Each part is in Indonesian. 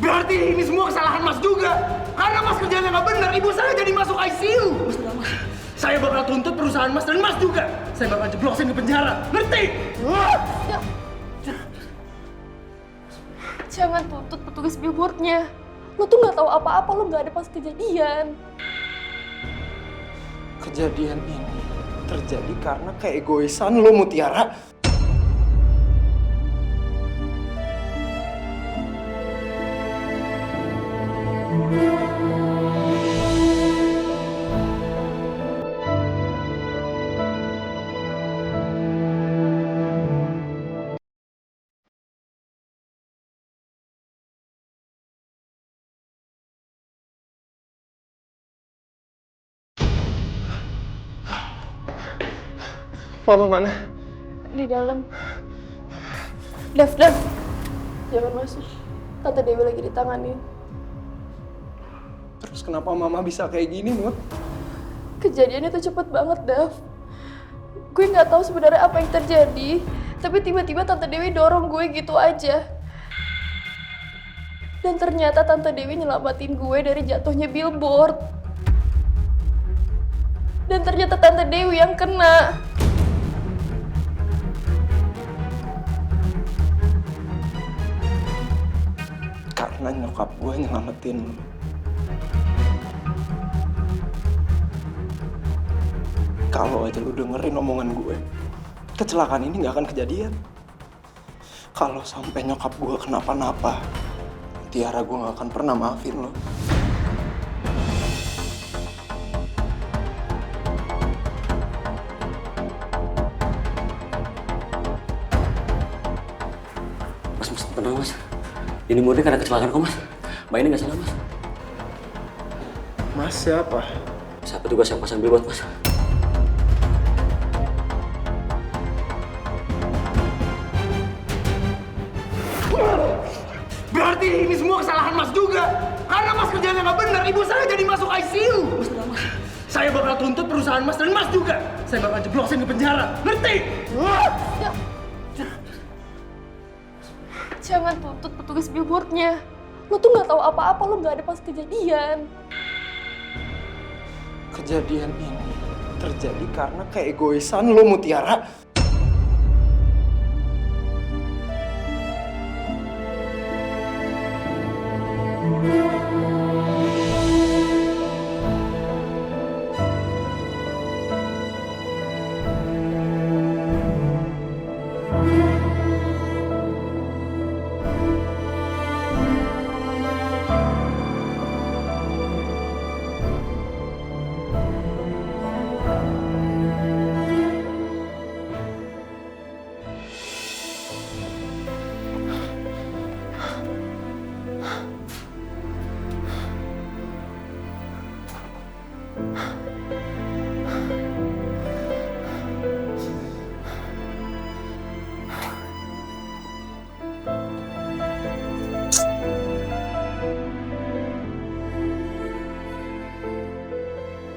Berarti ini semua kesalahan Mas juga. Karena Mas kerjanya nggak benar, ibu saya jadi masuk ICU. Saya bakal tuntut perusahaan Mas dan Mas juga. Saya bakal jeblosin ke penjara, ngerti? Jangan tuntut petugas billboardnya. Lo tuh nggak tahu apa-apa, lo nggak ada pas kejadian. Kejadian ini terjadi karena keegoisan lo, Mutiara. Mama mana? Di dalam. Dav. Jangan masuk. Tante Dewi lagi ditanganin. Terus kenapa Mama bisa kayak gini, Mut? Kejadiannya tuh cepet banget, Dav. Gue nggak tahu sebenarnya apa yang terjadi, tapi tiba-tiba Tante Dewi dorong gue gitu aja. Dan ternyata Tante Dewi nyelamatin gue dari jatuhnya billboard. Dan ternyata Tante Dewi yang kena. Karena nyokap gue nyelamatin lo. Kalau aja lu dengerin omongan gue, kecelakaan ini gak akan kejadian. Kalau sampai nyokap gue kenapa-napa, Tiara gue gak akan pernah maafin lo. Mas, tenang mas. Ini murni karena kecelakaan kok mas. Mbak ini nggak salah mas. Mas siapa? Saya petugas yang pasang billboard mas. Berarti ini semua kesalahan Mas juga. Karena Mas kerjanya nggak benar, ibu saya jadi masuk ICU. Saya bakal tuntut perusahaan Mas dan Mas juga. Saya bakal jeblosin ke penjara, ngerti? Jangan tuntut petugas billboardnya. Lo tuh nggak tahu apa-apa, lo nggak ada pas kejadian. Kejadian ini terjadi karena keegoisan lo, Mutiara.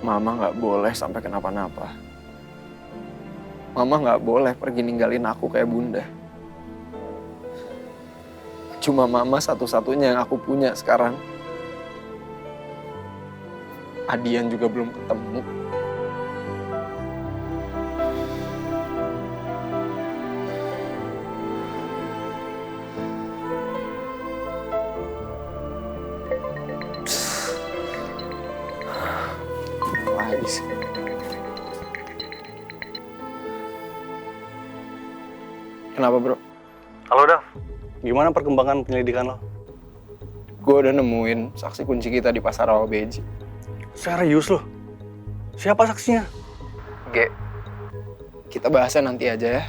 Mama nggak boleh sampai kenapa-napa. Mama nggak boleh pergi ninggalin aku kayak bunda. Cuma mama satu-satunya yang aku punya sekarang. Adian juga belum ketemu. Lagi sih. Kenapa bro? Halo Dav, gimana perkembangan penyelidikan lo? Gue udah nemuin saksi kunci kita di pasar Rawa Beji. Serius lo? Siapa saksinya? G. Kita bahasnya nanti aja ya.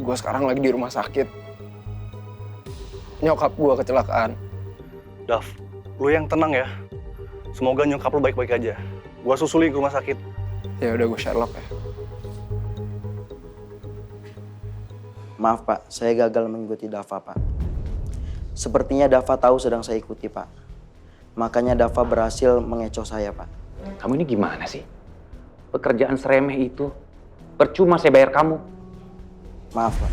Gue sekarang lagi di rumah sakit. Nyokap gue kecelakaan. Dav, lo yang tenang ya. Semoga nyokap lo baik-baik aja. Gue susulin ke rumah sakit. Ya udah gue Sherlock ya. Maaf Pak, saya gagal mengikuti Dava Pak. Sepertinya Dava tahu sedang saya ikuti Pak. Makanya Dava berhasil mengecoh saya Pak. Kamu ini gimana sih? Pekerjaan seremeh itu. Percuma saya bayar kamu. Maaf Pak.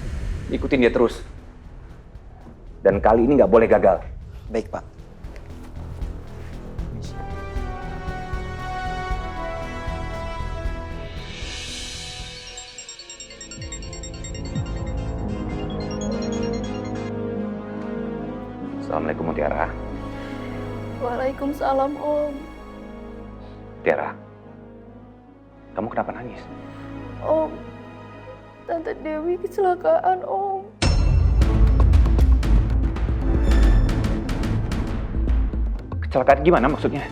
Ikutin dia terus. Dan kali ini nggak boleh gagal. Baik, Pak. Assalamualaikum Mutiara. Waalaikumsalam, Om. Tiara, kamu kenapa nangis? Om, Tante Dewi kecelakaan, Om. Kecelakaan gimana maksudnya?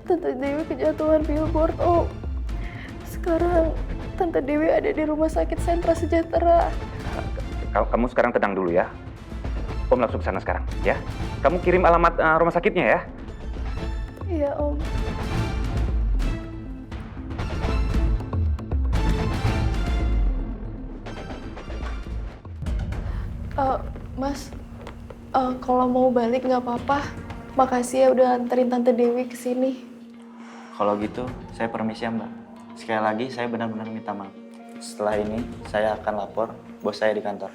Tante Dewi kejatuhan billboard, Om. Sekarang Tante Dewi ada di Rumah Sakit Sentra Sejahtera. Kamu sekarang tenang dulu ya. Om langsung ke sana sekarang, ya. Kamu kirim alamat rumah sakitnya ya. Iya, Om. Mas, kalau mau balik nggak apa-apa. Makasih ya udah anterin Tante Dewi ke sini. Kalau gitu, saya permisi ya, Mbak. Sekali lagi, saya benar-benar minta maaf. Setelah ini, saya akan lapor bos saya di kantor.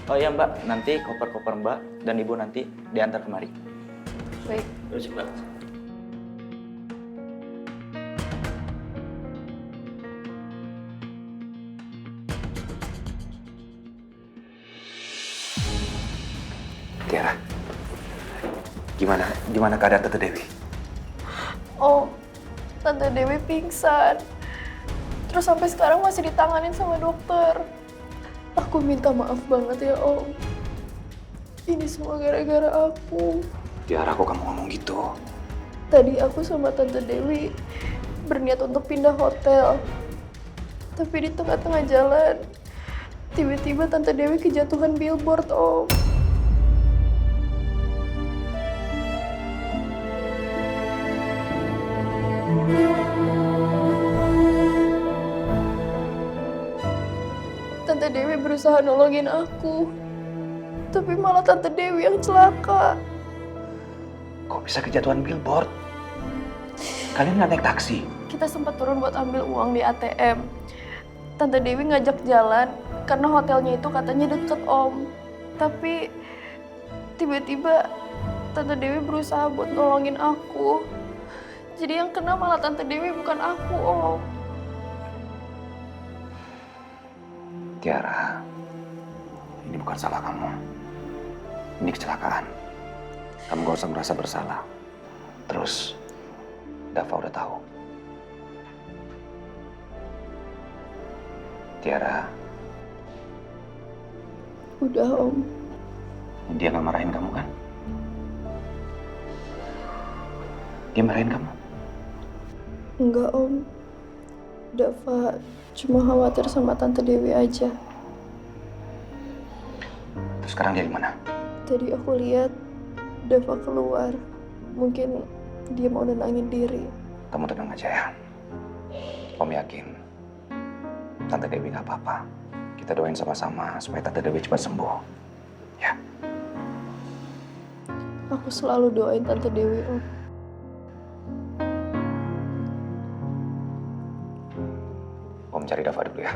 Oh iya, Mbak. Nanti koper-koper Mbak dan Ibu nanti diantar kemari. Baik. Terus, Mbak. Tiara, gimana keadaan Tante Dewi? Oh, Tante Dewi pingsan. Terus sampai sekarang masih ditanganin sama dokter. Aku minta maaf banget ya, Om. Ini semua gara-gara aku. Tiara, kok kamu ngomong gitu? Tadi aku sama Tante Dewi berniat untuk pindah hotel. Tapi di tengah-tengah jalan, tiba-tiba Tante Dewi kejatuhan billboard, Om. Tante Dewi berusaha nolongin aku. Tapi malah Tante Dewi yang celaka. Kok bisa kejatuhan billboard? Kalian nggak naik taksi? Kita sempat turun buat ambil uang di ATM. Tante Dewi ngajak jalan karena hotelnya itu katanya deket, Om. Tapi tiba-tiba Tante Dewi berusaha buat nolongin aku. Jadi yang kena malah Tante Dewi bukan aku, Om. Tiara, ini bukan salah kamu. Ini kecelakaan. Kamu gak usah merasa bersalah. Terus, Dava udah tahu. Tiara, Udah, Om. dia gak marahin kamu kan? Dia marahin kamu? Enggak, Om. Dava cuma khawatir sama Tante Dewi aja. Terus sekarang dia di mana? Tadi aku lihat Dava keluar. Mungkin dia mau nenangin diri. Kamu tenang aja ya. Om yakin Tante Dewi gak apa-apa. Kita doain sama-sama supaya Tante Dewi cepat sembuh. Ya. Aku selalu doain Tante Dewi, Om. Om cari Dava dulu ya.